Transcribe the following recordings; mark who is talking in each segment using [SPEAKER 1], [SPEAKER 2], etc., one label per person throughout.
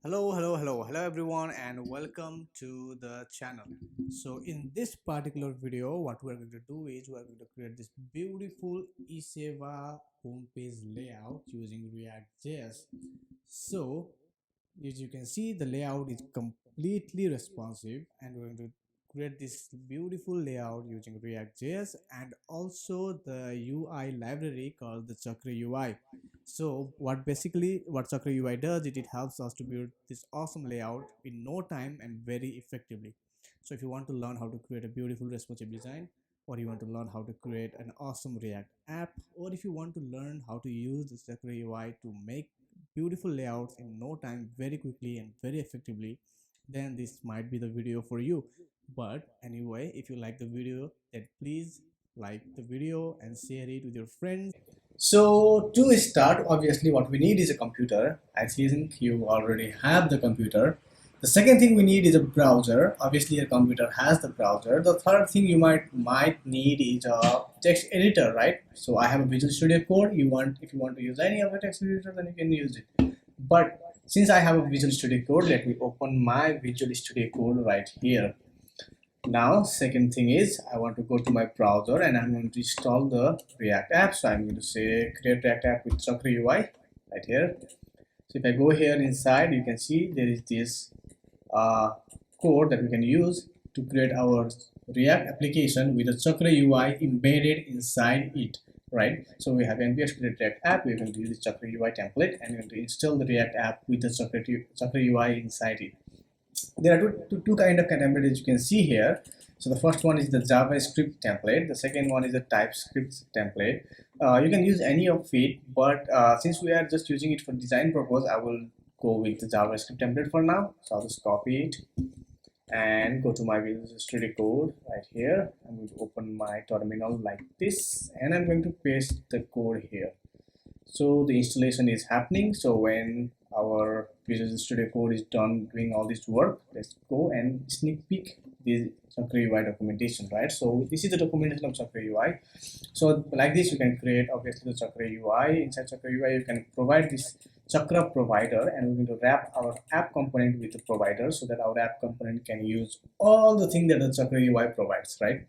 [SPEAKER 1] Hello everyone, and welcome to the channel. So, in this particular video, what we're going to do is we're going to create this beautiful Esewa homepage layout using React.js. So, as you can see, the layout is completely responsive, and we're going to create this beautiful layout using React.js and also the UI library called the Chakra UI. So what Chakra UI does, it helps us to build this awesome layout in no time and very effectively. So if you want to learn how to create a beautiful responsive design, or you want to learn how to create an awesome React app, or if you want to learn how to use the Chakra UI to make beautiful layouts in no time very quickly and very effectively, then this might be the video for you. But anyway, if you like the video, then please like the video and share it with your friends. So to start, obviously what we need is a computer. I think you already have the computer. The second thing we need is a browser. Obviously your computer has the browser. The third thing you might need is a text editor, right? So I have a Visual Studio Code. If you want to use any of the text editor, then you can use it. But since I have a Visual Studio Code, let me open my Visual Studio Code right here. Now, second thing is I want to go to my browser and I'm going to install the React app. So I'm going to say create React app with Chakra UI right here. So if I go here inside, you can see there is this code that we can use to create our React application with a Chakra UI embedded inside it, right? So we have npm create React app. We're going to use the Chakra UI template and we're going to install the React app with the Chakra UI inside it. There are two kind of templates you can see here. So the first one is the JavaScript template. The second one is the TypeScript template. You can use any of it, but since we are just using it for design purpose, I will go with the JavaScript template for now. So I'll just copy it and go to my Visual Studio Code right here. I'm going to open my terminal like this, and I'm going to paste the code here. So the installation is happening. So when our Visual Studio Code is done doing all this work, let's go and sneak peek the Chakra UI documentation, right? So this is the documentation of Chakra UI. So like this, you can create obviously the Chakra UI. Inside Chakra UI, you can provide this Chakra provider, and we're going to wrap our app component with the provider so that our app component can use all the things that the Chakra UI provides, right?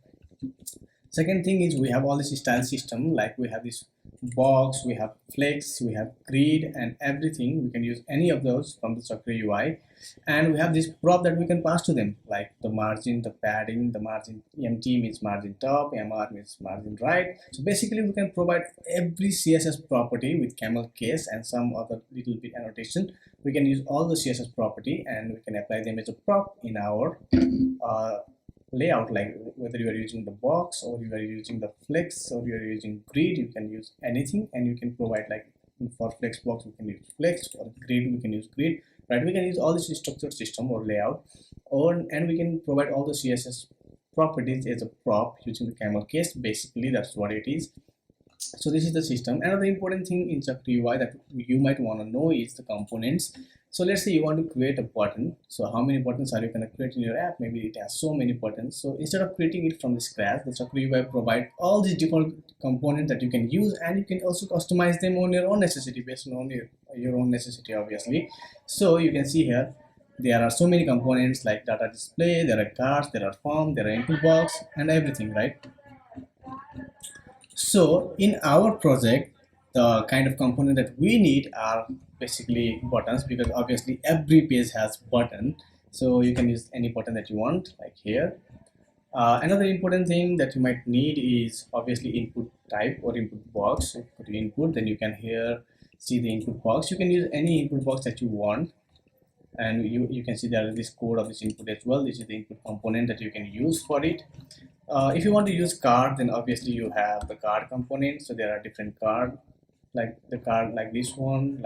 [SPEAKER 1] Second thing is we have all this style system, like we have this box, we have flex, we have grid, and everything. We can use any of those from the Chakra UI, and we have this prop that we can pass to them, like the margin, the padding, the margin. MT means margin top, MR means margin right. So basically we can provide every CSS property with camel case and some other little bit annotation. We can use all the CSS property and we can apply them as a prop in our layout, like whether you are using the box or you are using the flex or you are using grid. You can use anything, and you can provide, like for flex box we can use flex, for grid we can use grid, right? We can use all this structured system or layout, and we can provide all the CSS properties as a prop using the camel case. Basically that's what it is. So this is the system. Another important thing in Chakra UI that you might want to know is the components. So let's say you want to create a button. So how many buttons are you going to create in your app? Maybe it has so many buttons. So instead of creating it from the scratch, the Chakra UI provide all these default components that you can use, and you can also customize them on your own necessity, based on your own necessity, obviously. So you can see here there are so many components like data display, there are cards, there are form, there are input box, and everything, right? So in our project, the kind of component that we need are basically buttons, because obviously every page has button. So you can use any button that you want, like here. Another important thing that you might need is obviously input type or input box. If you put input, then you can here see the input box. You can use any input box that you want, and you can see there is this code of this input as well. This is the input component that you can use for it. If you want to use card, then obviously you have the card component. So there are different card, like the card like this one,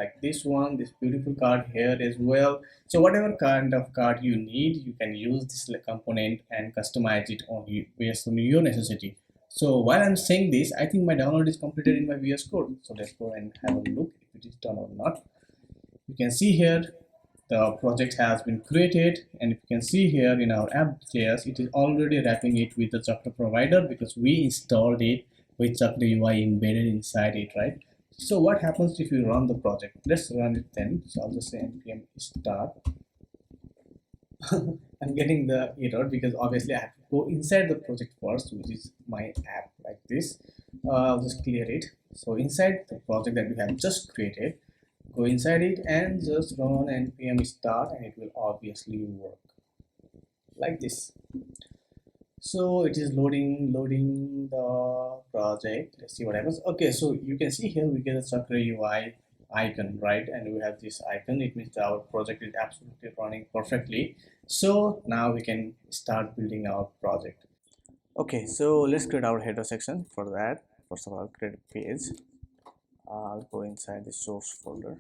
[SPEAKER 1] this beautiful card here as well. So whatever kind of card you need, you can use this component and customize it on you based on your necessity. So while I'm saying this, I think my download is completed in my VS Code. So let's go and have a look if it is done or not. You can see here the project has been created, and if you can see here in our app.js, it is already wrapping it with the Chakra provider because we installed it with Chakra UI embedded inside it, right? So what happens if you run the project? Let's run it then. So I'll just say npm start. I'm getting the error because obviously I have to go inside the project first, which is my app like this. I'll just clear it. So inside the project that we have just created, go inside it and just run npm start, and it will obviously work like this. So it is loading the project. Let's see what happens. Okay, so you can see here we get a Chakra UI icon, right? And we have this icon. It means that our project is absolutely running perfectly. So now we can start building our project. Okay, so let's create our header section. For that, first of all, create a page. I'll go inside the source folder.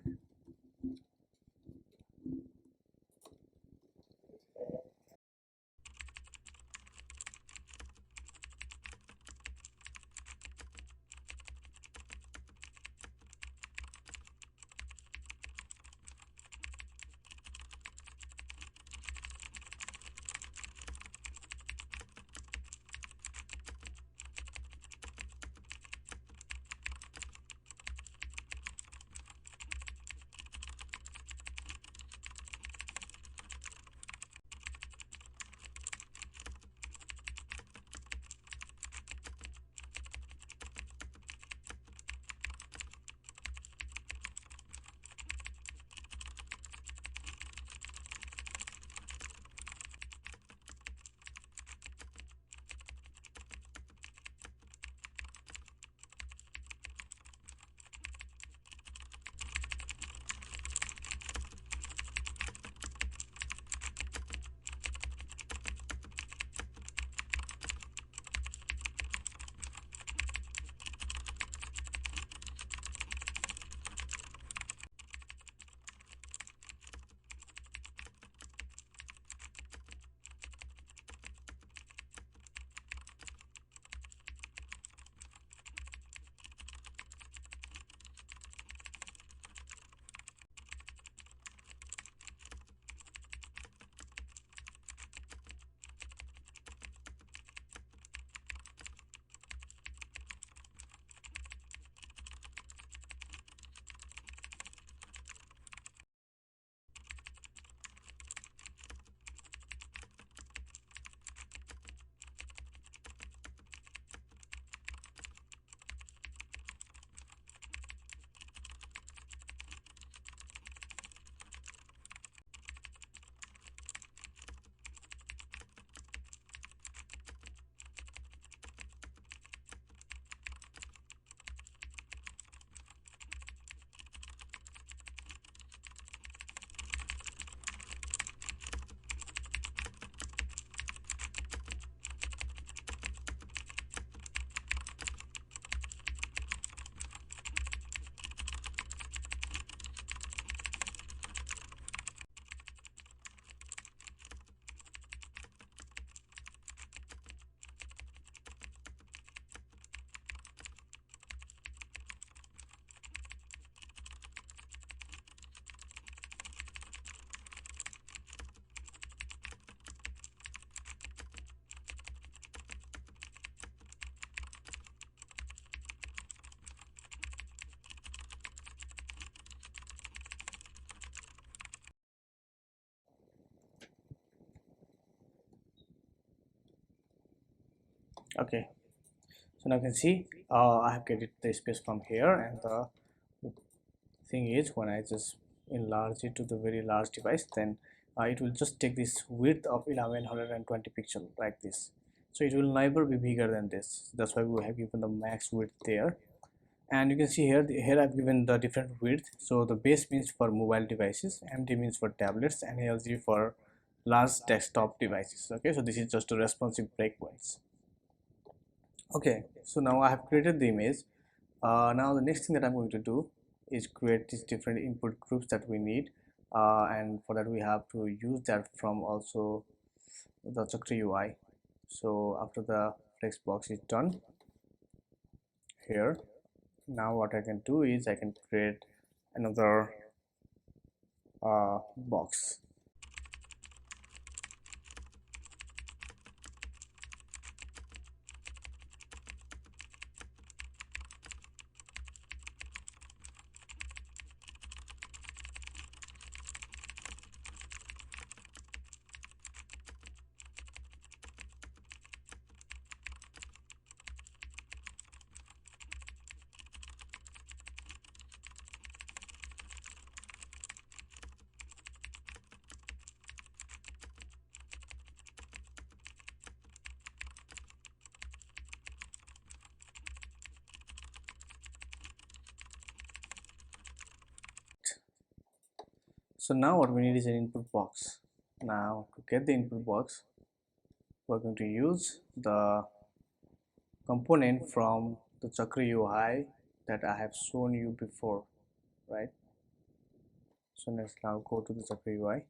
[SPEAKER 1] Okay, so now you can see I have created the space from here, and the thing is when I just enlarge it to the very large device, then it will just take this width of 1120 pixel like this. So it will never be bigger than this. That's why we have given the max width there. And you can see here, here I've given the different width. So the base means for mobile devices, MD means for tablets, and LG for large desktop devices. Okay, so this is just a responsive breakpoints. Okay, so now I have created the image. Now the next thing that I'm going to do is create these different input groups that we need, and for that we have to use that from also the Chakra UI. So after the text box is done here, now what I can do is I can create another box. So now what we need is an input box. Now to get the input box, we're going to use the component from the Chakra UI that I have shown you before, right? So let's now go to the Chakra UI.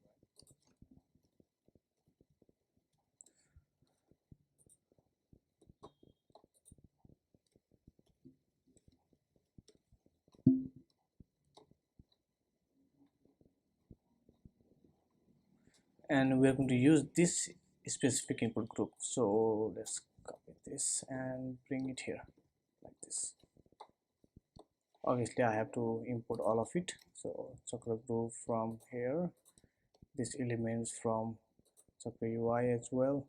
[SPEAKER 1] And we are going to use this specific input group. So let's copy this and bring it here like this. Obviously I have to import all of it. So Chakra group from here, these elements from Chakra UI as well,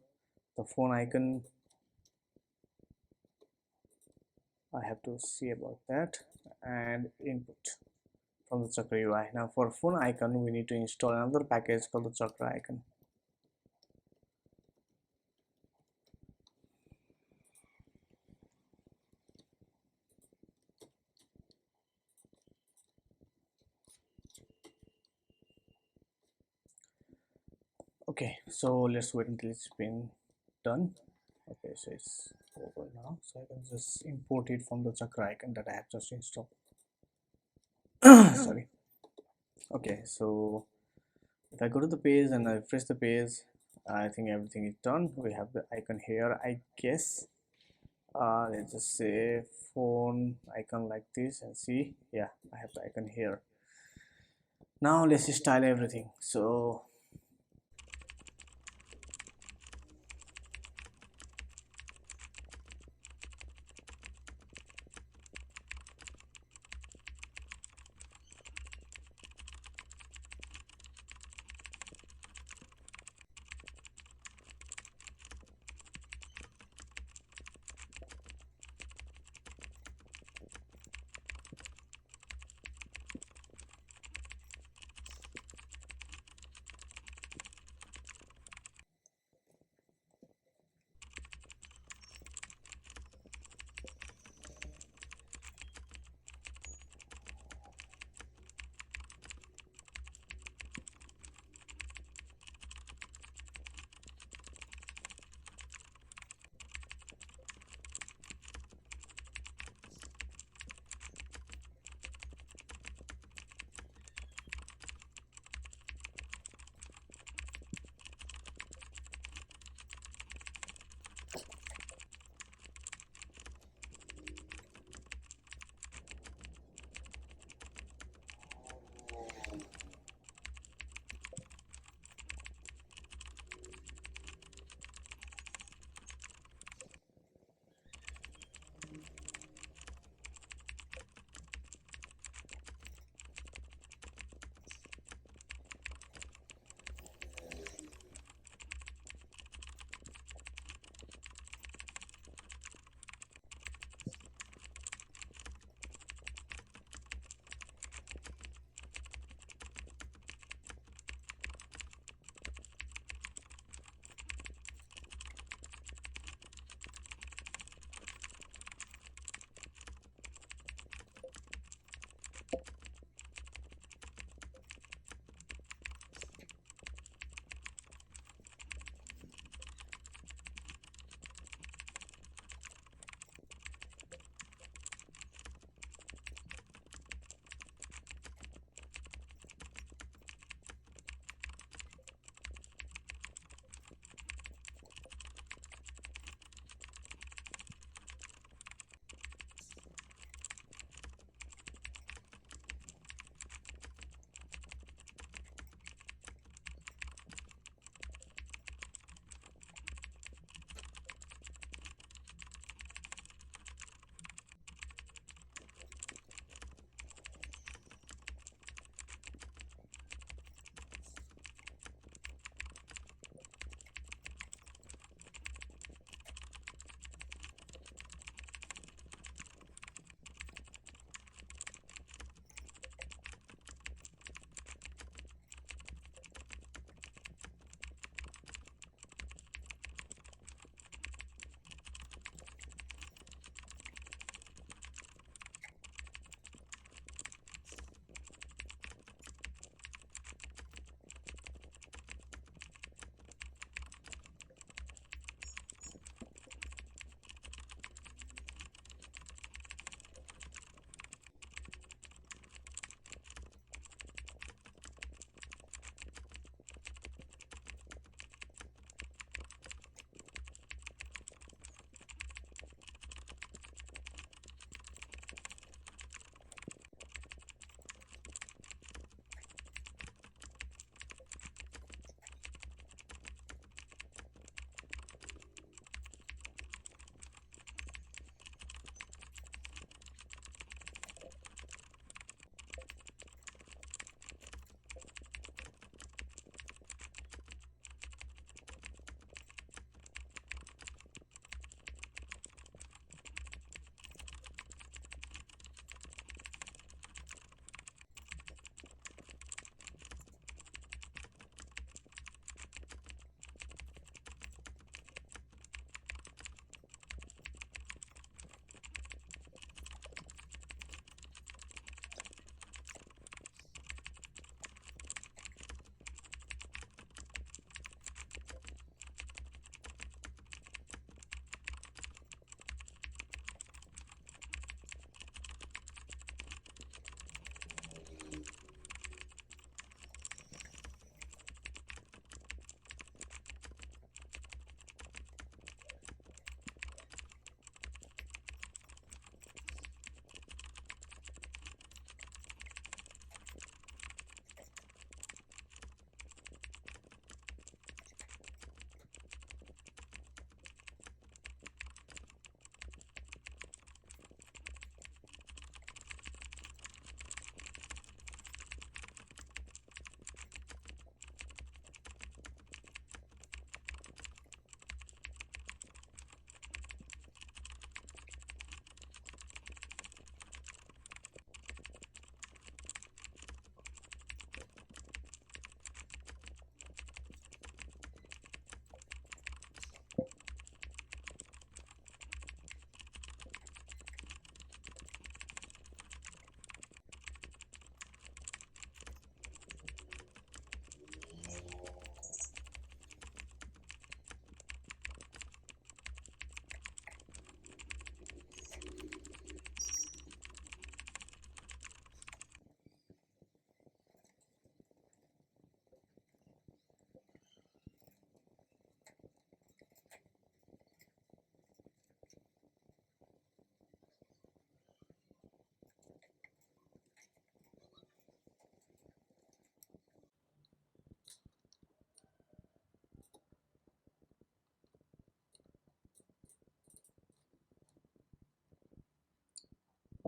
[SPEAKER 1] the phone icon I have to see about that, and input from the Chakra UI. Now for phone icon we need to install another package called the Chakra icon. Okay, so let's wait until it's been done. Okay, so it's over now, so I can just import it from the Chakra icon that I have just installed. Sorry. Okay, so if I go to the page and I refresh the page, I think everything is done. We have the icon here, I guess. Let's just say phone icon like this and see. Yeah, I have the icon here. Now let's style everything. So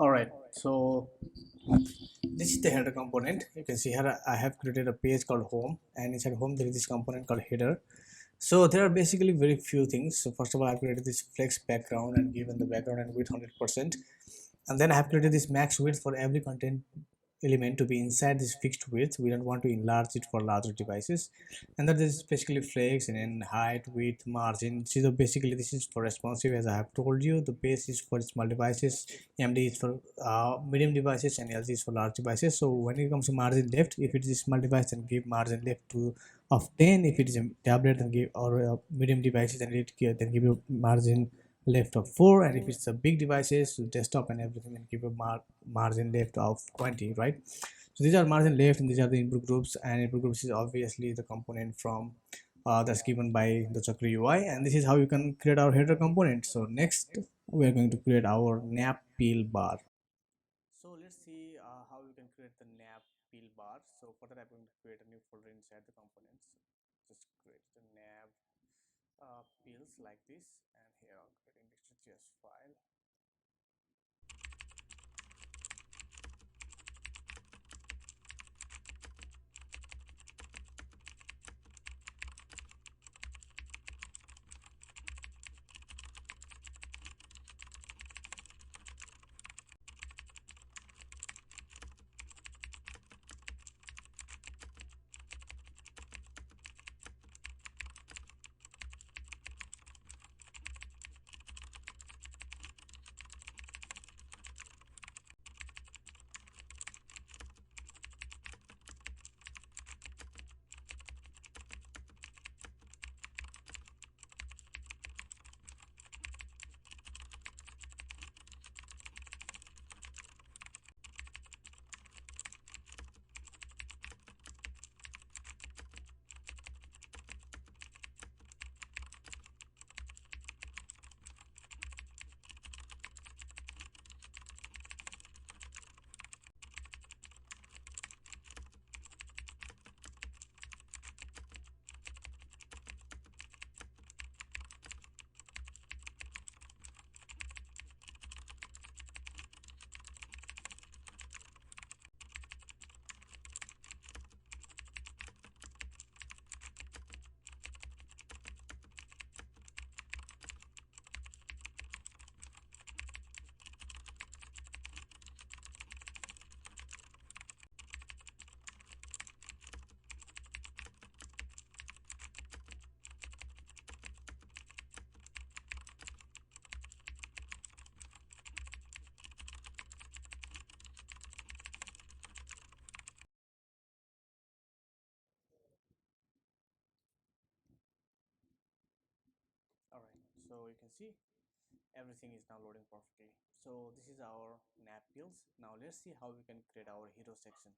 [SPEAKER 1] All right, so this is the header component. You can see here I have created a page called home, and inside home there is this component called header. So there are basically very few things. So first of all, I created this flex background and given the background and width 100%, and then I have created this max width for every content element to be inside this fixed width. We don't want to enlarge it for larger devices. And that is basically flex and then height, width, margin. So basically this is for responsive, as I have told you. The base is for small devices, MD is for medium devices, and LG is for large devices. So when it comes to margin left, if it is a small device, then give margin left to of 10. If it is a tablet, then give, or a medium devices, then give you margin left of 4. And if it's a big devices, so desktop and everything, then give a margin left of 20, right? So these are margin left, and these are the input groups, and input groups is obviously the component from that's given by the Chakra UI, and this is how you can create our header component. So next we are going to create our nap peel bar. So let's see how you can create the nap peel bar. So for that I'm going to create a new folder inside the components. Just create the nap peels like this, and here I'm creating this file. All right, so you can see everything is now loading perfectly. So this is our nap peels. Now let's see how we can create our hero section.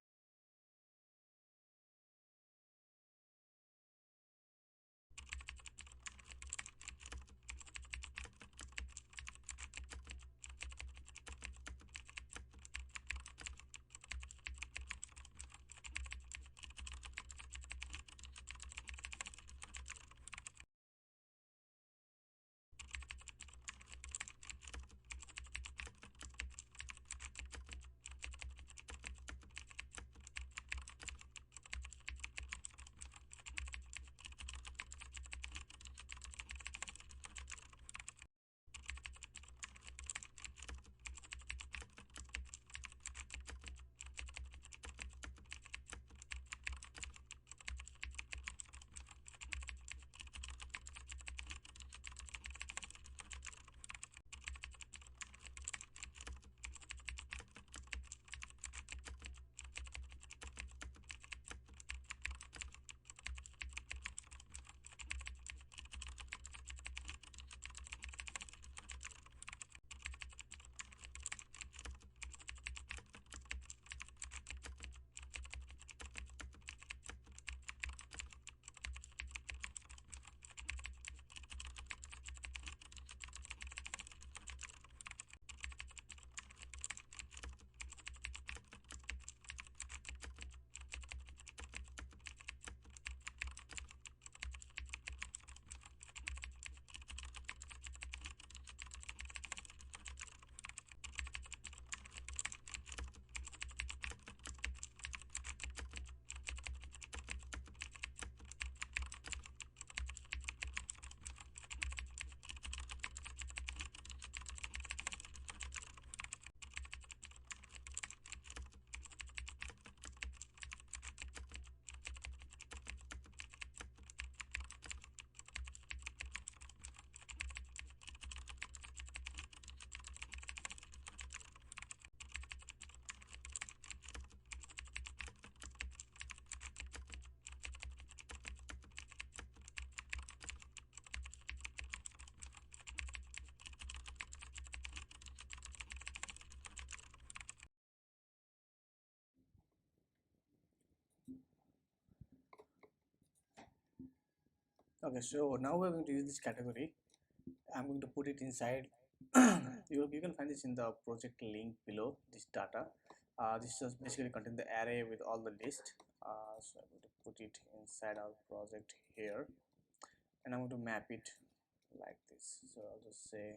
[SPEAKER 1] Okay, so now we're going to use this category. I'm going to put it inside. You can find this in the project link below this data. This just basically contain the array with all the list. So I'm going to put it inside our project here, and I'm going to map it like this. So I'll just say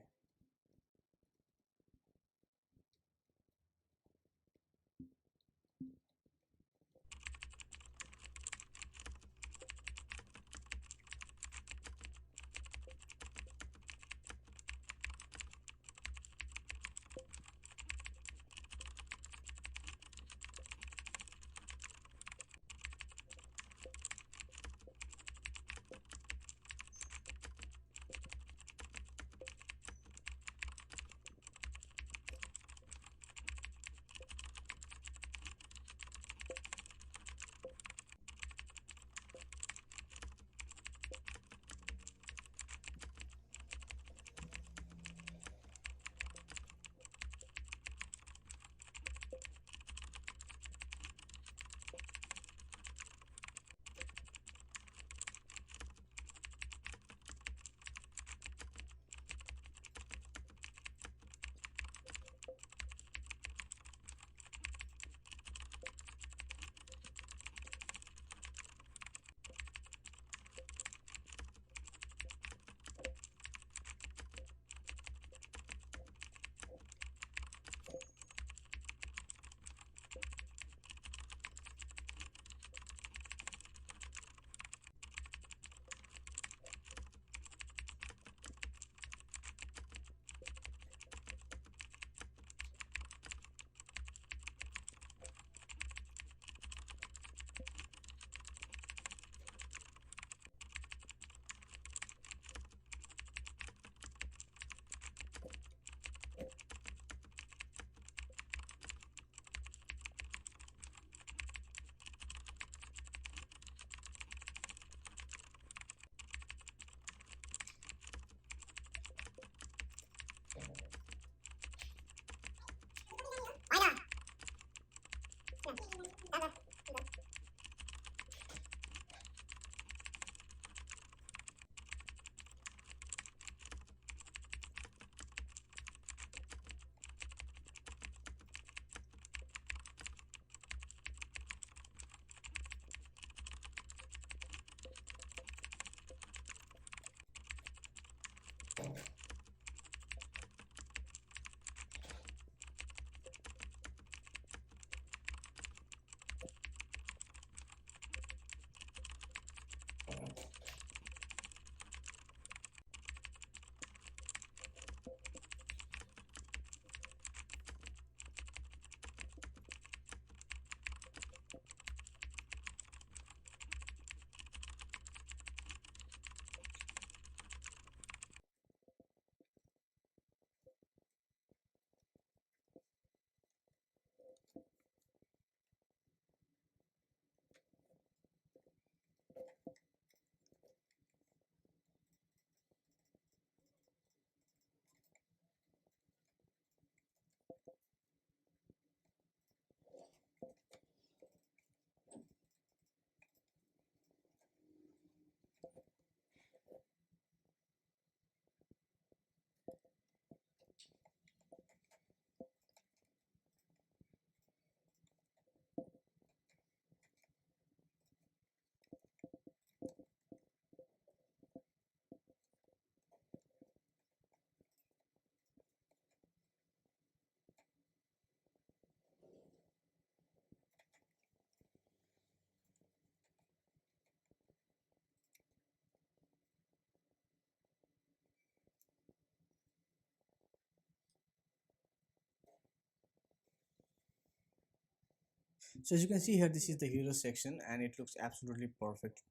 [SPEAKER 1] so. As you can see here, this is the hero section, and it looks absolutely perfect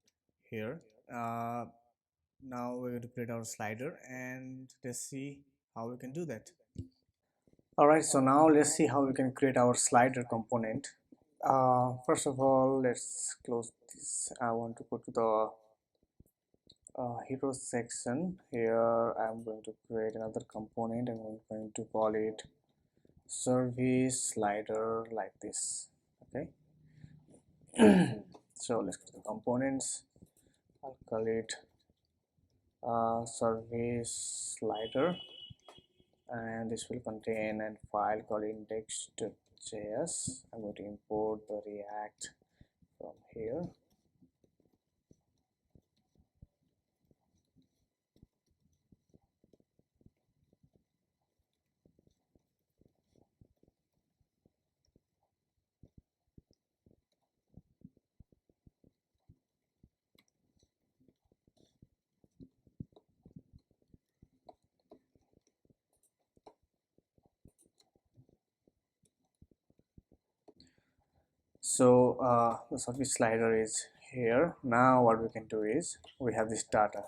[SPEAKER 1] here. Uh, Now we're going to create our slider, and let's see how we can do that. Alright, so now let's see how we can create our slider component. First of all, let's close this. I want to go to the hero section. Here I'm going to create another component, and I'm going to call it service slider like this. Okay. So let's go to the components. I'll call it service slider, and this will contain a file called index.js. I'm going to import the React from here. So the service slider is here. Now what we can do is we have this data.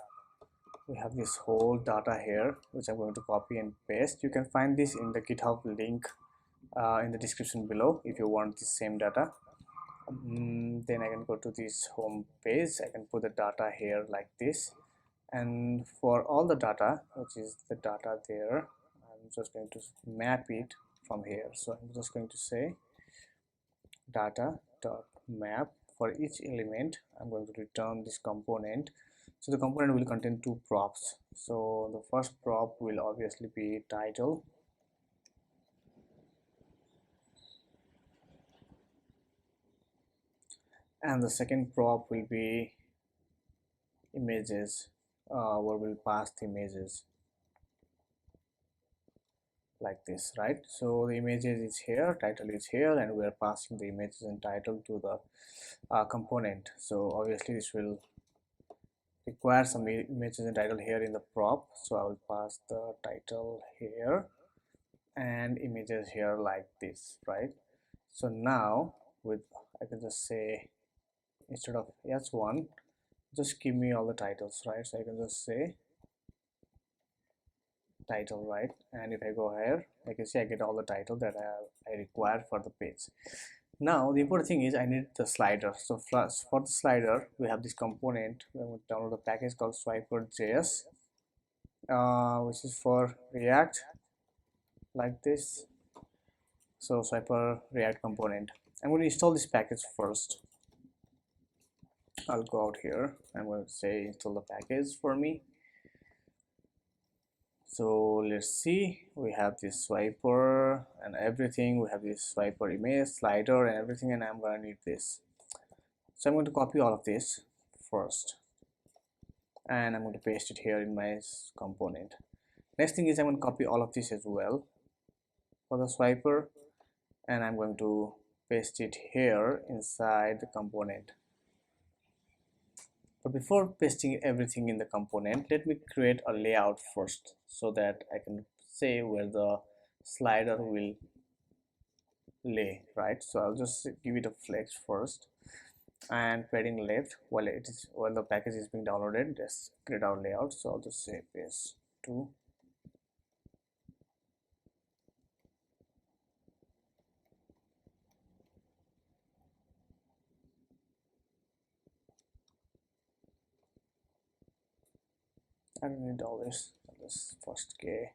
[SPEAKER 1] We have this whole data here, which I'm going to copy and paste. You can find this in the GitHub link in the description below if you want the same data. Then I can go to this home page. I can put the data here like this, and for all the data, which is the data there, I'm just going to map it from here. So I'm just going to say data dot map. For each element, I'm going to return this component. So the component will contain two props. So the first prop will obviously be title, and the second prop will be images, where we'll pass the images like this, right? So the images is here, title is here, and we are passing the images and title to the component. So obviously this will require some images and title here in the prop, so I will pass the title here and images here like this, right? So now with I can just say, instead of s1, just give me all the titles, right? So I can just say title, right? And if I go here, I can see I get all the title that I require for the page. Now the important thing is I need the slider. So for the slider, we have this component. We will download a package called swiper.js, which is for React, like this. So swiper React component. I'm going to install this package first. I'll go out here. I'm going to say install the package for me. So let's see, we have this swiper and everything. We have this swiper image, slider and everything, and I'm going to need this. So I'm going to copy all of this first, and I'm going to paste it here in my component. Next thing is I'm going to copy all of this as well for the swiper, and I'm going to paste it here inside the component. But before pasting everything in the component, let me create a layout first so that I can say where the slider will lay, right? So I'll just give it a flex first and padding left while the package is being downloaded. Just create our layout. So I'll just say paste 2. I don't need all this. I'll just first K.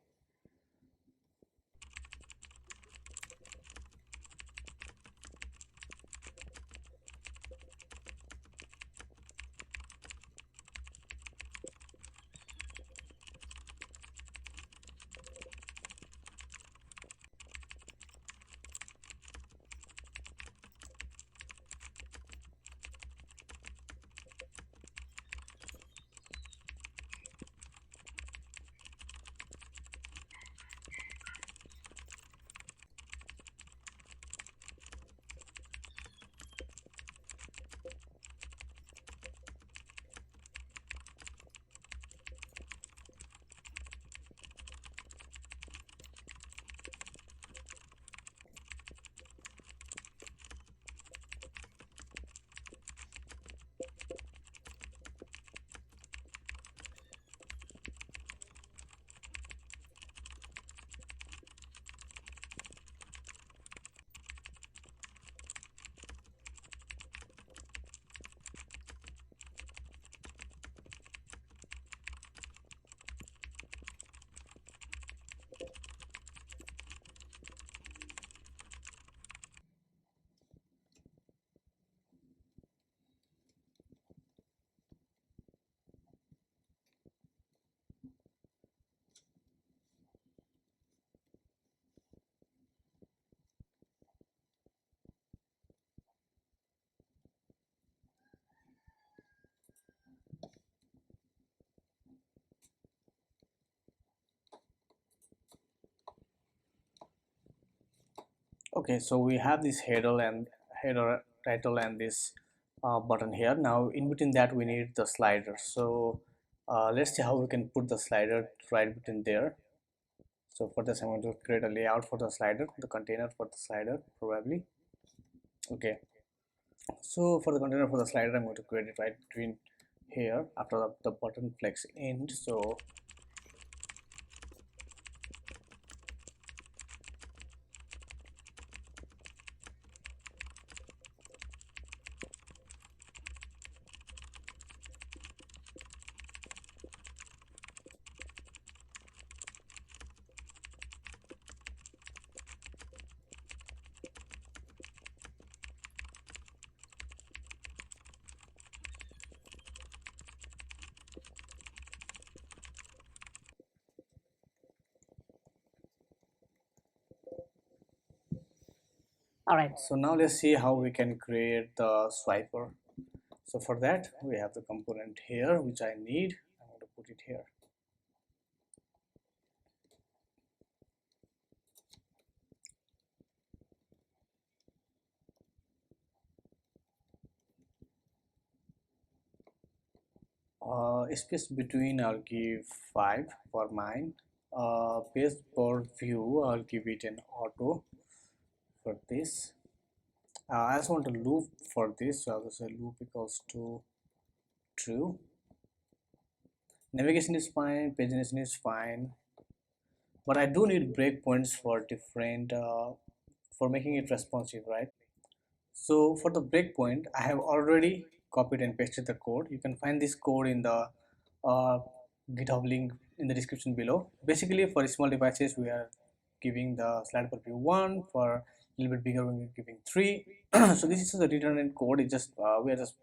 [SPEAKER 1] Okay, so we have this header title and this button here. Now in between that we need the slider. So let's see how we can put the slider right between there. So for this I'm going to create a layout for the slider, the container for the slider probably. Okay, so for the container for the slider I'm going to create it right between here after the button flex end. So all right, so now let's see how we can create the swiper. So for that we have the component here which I need. I'm going to put it here. Space between I'll give 5 for mine. Base per view I'll give it an auto for this. I also want a loop for this, so I'll say loop equals to true. Navigation is fine, pagination is fine, but I do need breakpoints for different for making it responsive, right? So for the breakpoint, I have already copied and pasted the code. You can find this code in the uh, GitHub link in the description below. Basically, for small devices, we are giving the slide per view 1. For a little bit bigger, we're giving 3. So this is the redundant code. It's just we are just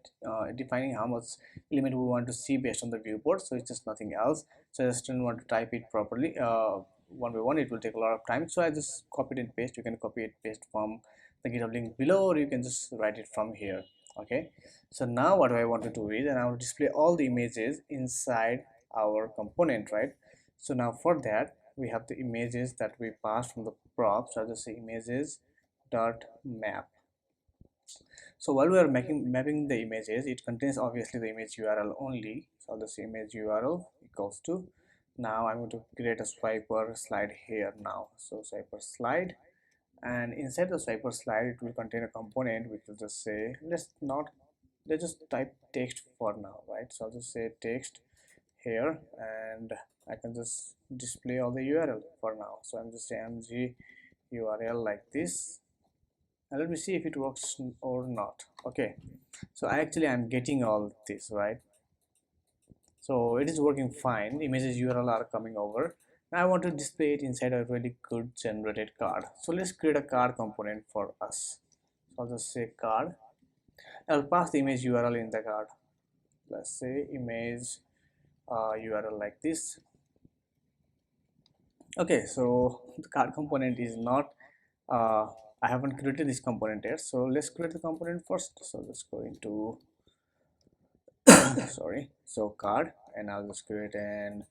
[SPEAKER 1] defining how much element we want to see based on the viewport. So it's just nothing else. So I just don't want to type it properly. One by one, it will take a lot of time. So I just copy and paste. You can copy and paste from the GitHub link below, or you can just write it from here. Okay, so now what I want to do is, and I will display all the images inside our component, right? So now for that we have the images that we passed from the props. So I'll just say images dot map. So while we are mapping the images, it contains obviously the image URL only. So I'll just say image URL equals to, now I'm going to create a swiper slide here now. So swiper slide, and inside the swiper slide it will contain a component which will just say, let's just type text for now, right? So I'll just say text here, and I can just display all the URL for now. So I'm just saying mg URL like this, and let me see if it works or not. Okay, so I'm getting all this, right? So it is working fine. Images URL are coming over. Now I want to display it inside a really good generated card. So let's create a card component for us. So I'll just say card. I'll pass the image URL in the card. Let's say image URL like this. Okay, so the card component is not I haven't created this component yet, so let's create the component first. So let's go into sorry, so card, and I'll just create an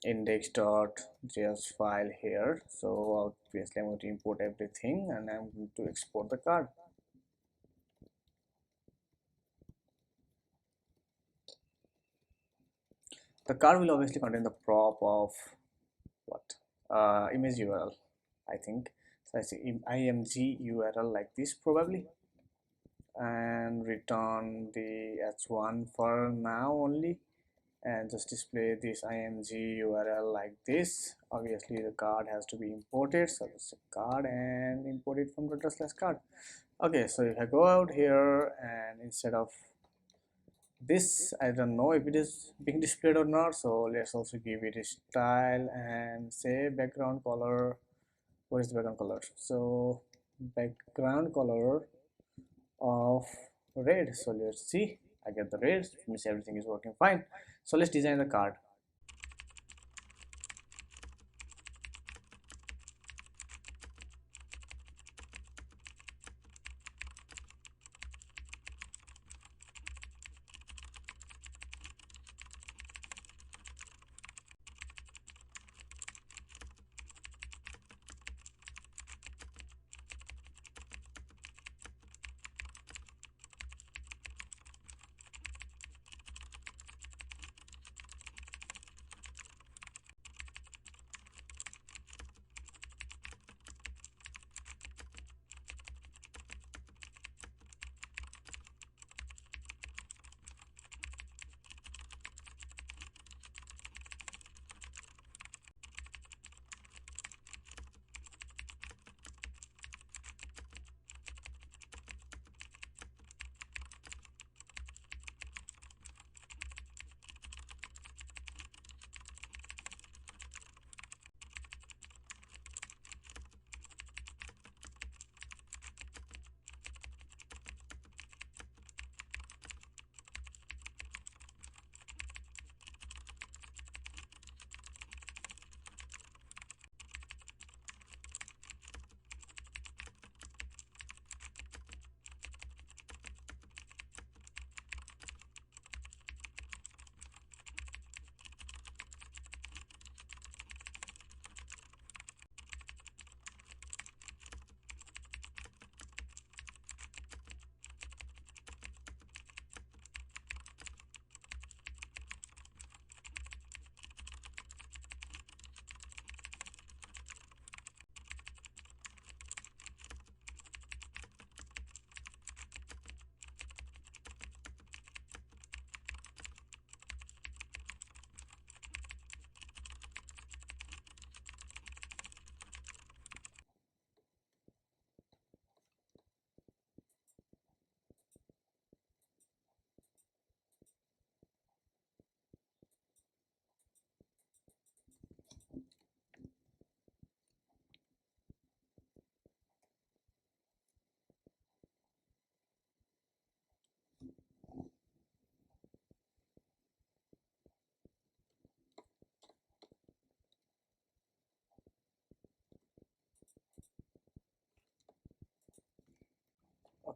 [SPEAKER 1] index.js file here. So obviously I'm going to import everything, and I'm going to export the card. The card will obviously contain the prop of what image URL, I think. So I say img URL like this probably, and return the h1 for now only, and just display this img URL like this. Obviously the card has to be imported, so just a card and import it from /card. Okay, so if I go out here, and instead of this, I don't know if it is being displayed or not, so let's also give it a style and say background color. What is the background color? So background color of red. So let's see, I get the red, which means everything is working fine. So let's design the card.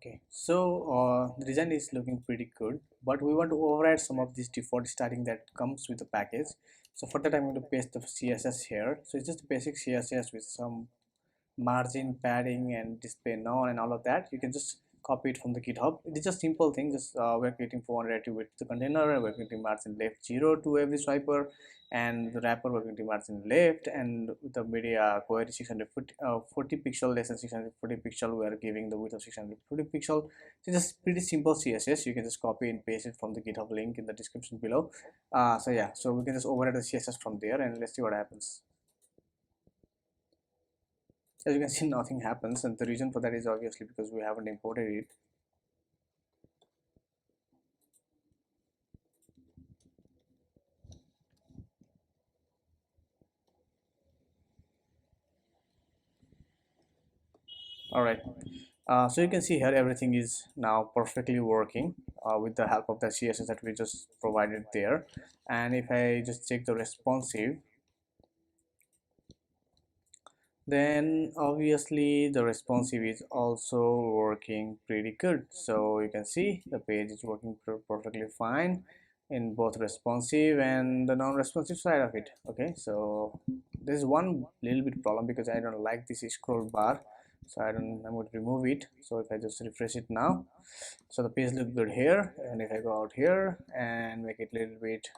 [SPEAKER 1] Okay, so the design is looking pretty good, but we want to override some of this default styling that comes with the package. So for that, I'm going to paste the CSS here. So it's just a basic CSS with some margin, padding, and display none and all of that. You can just copy it from the GitHub. It is just simple thing. Just we're creating 480 with the container, and we're creating margin left 0 to every swiper, and the wrapper we're creating margin left, and with the media query 640 40 pixel less than 640 pixel, we are giving the width of 640 pixel. So just pretty simple CSS. You can just copy and paste it from the GitHub link in the description below. So yeah, so we can just override the CSS from there, and let's see what happens. As you can see, nothing happens, and the reason for that is obviously because we haven't imported it. All right, so you can see here everything is now perfectly working with the help of the CSS that we just provided there. And if I just check the responsive, then obviously the responsive is also working pretty good. So you can see the page is working perfectly fine in both responsive and the non-responsive side of it. Okay, so there's one little bit problem because I don't like this scroll bar, so I'm going to remove it. So if I just refresh it now, so the page looks good here, and if I go out here and make it a little bit,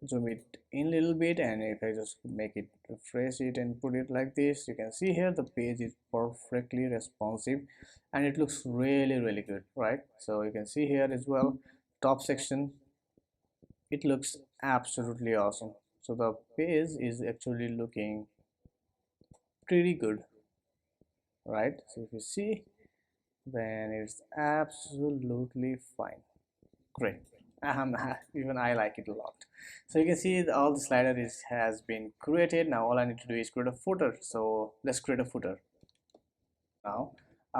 [SPEAKER 1] zoom it in a little bit, and if I just make it, refresh it and put it like this, you can see here the page is perfectly responsive and it looks really good, right? So you can see here as well, top section, it looks absolutely awesome. So the page is actually looking pretty good, right? So if you see, then it's absolutely fine. Great. Even I like it a lot. So you can see all the slider has been created. Now all I need to do is create a footer. So let's create a footer now.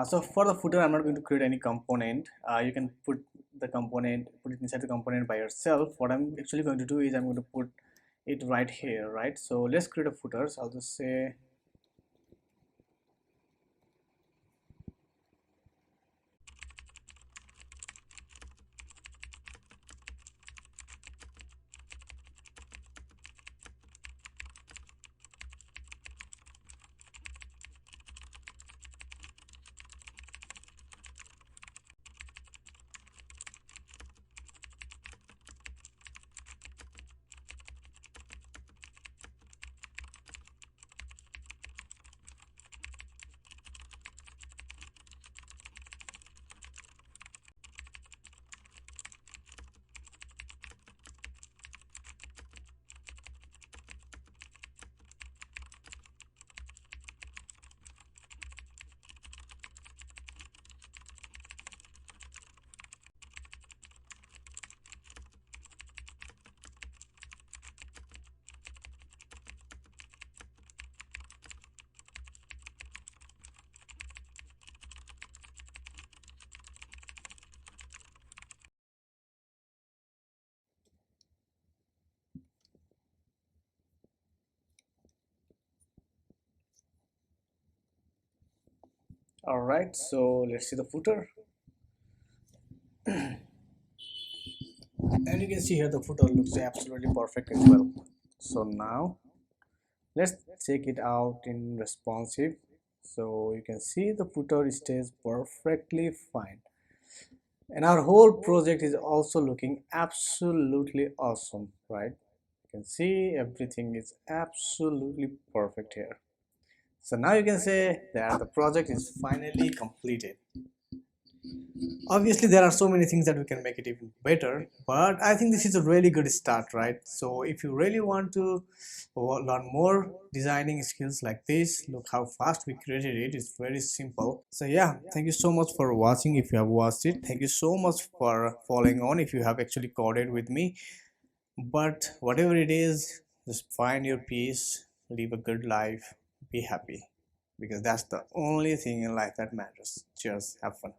[SPEAKER 1] So for the footer, I'm not going to create any component. You can put the component, put it inside the component by yourself. What I'm actually going to do is I'm going to put it right here, right? So let's create a footer. So I'll just say, all right, so let's see the footer. And you can see here the footer looks absolutely perfect as well. So now let's check it out in responsive. So you can see the footer stays perfectly fine, and our whole project is also looking absolutely awesome, right? You can see everything is absolutely perfect here. So now you can say that the project is finally completed. Obviously there are so many things that we can make it even better, but I think this is a really good start, right? So if you really want to learn more designing skills like this, look how fast we created it. It's very simple. So yeah, thank you so much for watching. If you have watched it, thank you so much for following on. If you have actually coded with me, but whatever it is, just find your peace, live a good life, be happy, because that's the only thing in life that matters. Cheers, have fun.